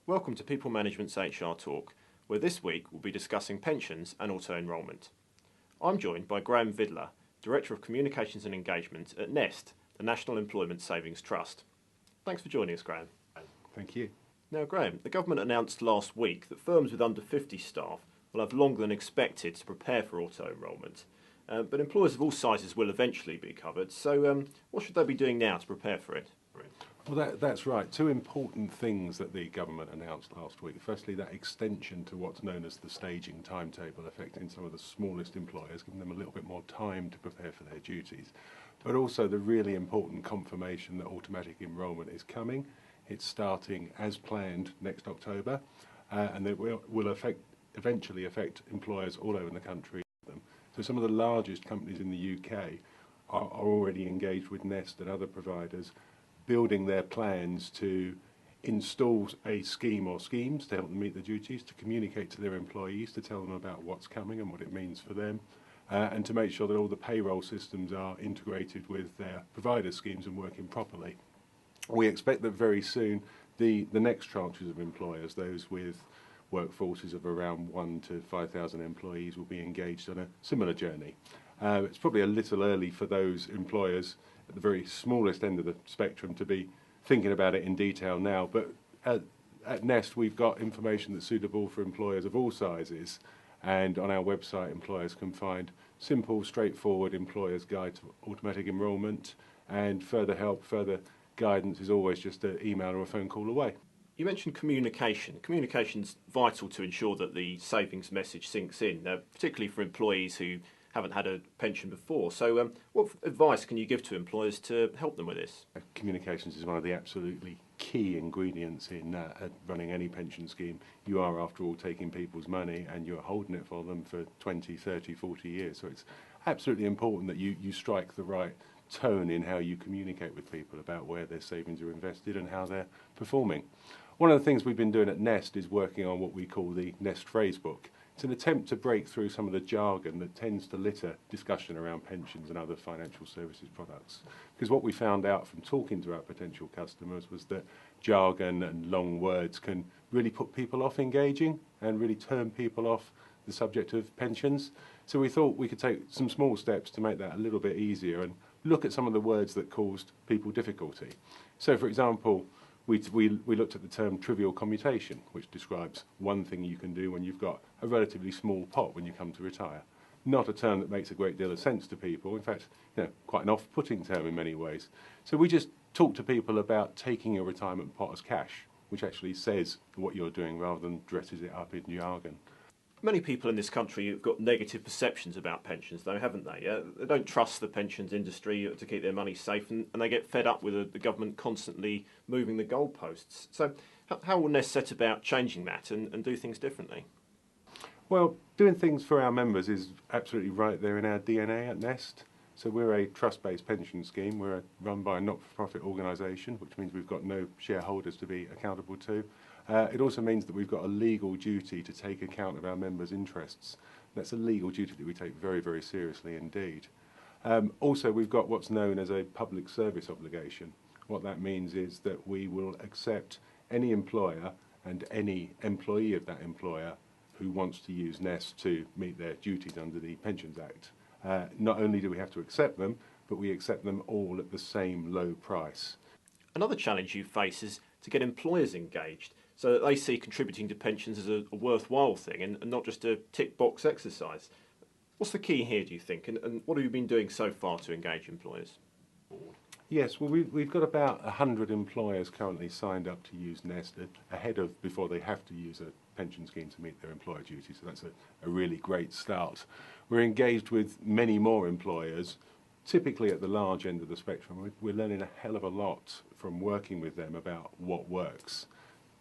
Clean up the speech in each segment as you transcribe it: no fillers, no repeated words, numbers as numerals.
Welcome to People Management's HR Talk, where this week we'll be discussing pensions and auto-enrolment. I'm joined by Graham Vidler, Director of Communications and Engagement at NEST, the National Employment Savings Trust. Thanks for joining us, Graham. Thank you. Now, Graham, the government announced last week that firms with under 50 staff will have longer than expected to prepare for auto-enrolment. But employers of all sizes will eventually be covered. So what should they be doing now to prepare for it? Well, that's right. Two important things that the government announced last week. Firstly, that extension to what's known as the staging timetable, affecting some of the smallest employers, giving them a little bit more time to prepare for their duties. But also the really important confirmation that automatic enrolment is coming. It's starting as planned next October, and it will eventually affect employers all over the country. So some of the largest companies in the UK are already engaged with NEST and other providers, building their plans to install a scheme or schemes to help them meet their duties, to communicate to their employees, to tell them about what's coming and what it means for them, and to make sure that all the payroll systems are integrated with their provider schemes and working properly. We expect that very soon the next tranches of employers, those with workforces of around 1 to 5,000 employees, will be engaged on a similar journey. It's probably a little early for those employers at the very smallest end of the spectrum to be thinking about it in detail now, but at NEST we've got information that's suitable for employers of all sizes, and on our website employers can find simple, straightforward employer's guide to automatic enrolment, and further help, further guidance is always just an email or a phone call away. You mentioned communication. Communication's vital to ensure that the savings message sinks in, particularly for employees who haven't had a pension before. So what advice can you give to employers to help them with this? Communications is one of the absolutely key ingredients in running any pension scheme. You are, after all, taking people's money and you're holding it for them for 20, 30, 40 years. So it's absolutely important that you strike the right tone in how you communicate with people about where their savings are invested and how they're performing. One of the things we've been doing at NEST is working on what we call the NEST phrasebook. It's an attempt to break through some of the jargon that tends to litter discussion around pensions and other financial services products. Because what we found out from talking to our potential customers was that jargon and long words can really put people off engaging and really turn people off the subject of pensions. So we thought we could take some small steps to make that a little bit easier and look at some of the words that caused people difficulty. So, for example, we looked at the term trivial commutation, which describes one thing you can do when you've got a relatively small pot when you come to retire. Not a term that makes a great deal of sense to people. In fact, quite an off-putting term in many ways. So we just talk to people about taking a retirement pot as cash, which actually says what you're doing rather than dresses it up in jargon. Many people in this country have got negative perceptions about pensions, though, haven't they? They don't trust the pensions industry to keep their money safe, and they get fed up with the government constantly moving the goalposts. So how will NEST set about changing that and do things differently? Well, doing things for our members is absolutely right there in our DNA at NEST. So we're a trust-based pension scheme. We're run by a not-for-profit organisation, which means we've got no shareholders to be accountable to. It also means that we've got a legal duty to take account of our members' interests. That's a legal duty that we take very, very seriously indeed. Also, we've got what's known as a public service obligation. What that means is that we will accept any employer and any employee of that employer who wants to use NEST to meet their duties under the Pensions Act. Not only do we have to accept them, but we accept them all at the same low price. Another challenge you face is to get employers engaged so that they see contributing to pensions as a worthwhile thing and not just a tick box exercise. What's the key here, do you think, and what have you been doing so far to engage employers? Yes, well, we've got about 100 employers currently signed up to use NEST ahead of before they have to use a pension scheme to meet their employer duties, so that's a really great start. We're engaged with many more employers, typically at the large end of the spectrum. We're learning a hell of a lot from working with them about what works.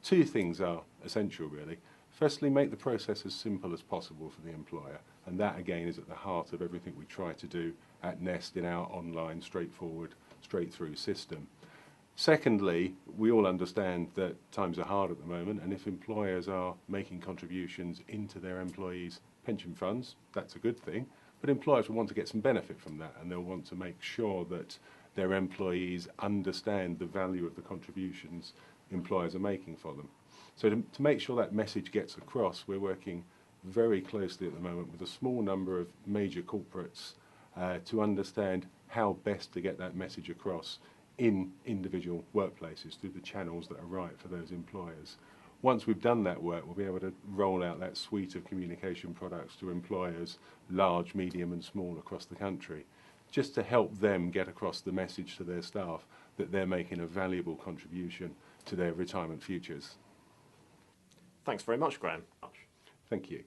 Two things are essential, really. Firstly, make the process as simple as possible for the employer, and that again is at the heart of everything we try to do at NEST in our online, straightforward, straight-through system. Secondly, we all understand that times are hard at the moment, and if employers are making contributions into their employees' pension funds, that's a good thing, but employers will want to get some benefit from that, and they'll want to make sure that their employees understand the value of the contributions employers are making for them. So to make sure that message gets across, we're working very closely at the moment with a small number of major corporates to understand how best to get that message across in individual workplaces through the channels that are right for those employers. Once we've done that work, we'll be able to roll out that suite of communication products to employers, large, medium and small across the country, just to help them get across the message to their staff that they're making a valuable contribution to their retirement futures. Thanks very much, Graham. Thank you.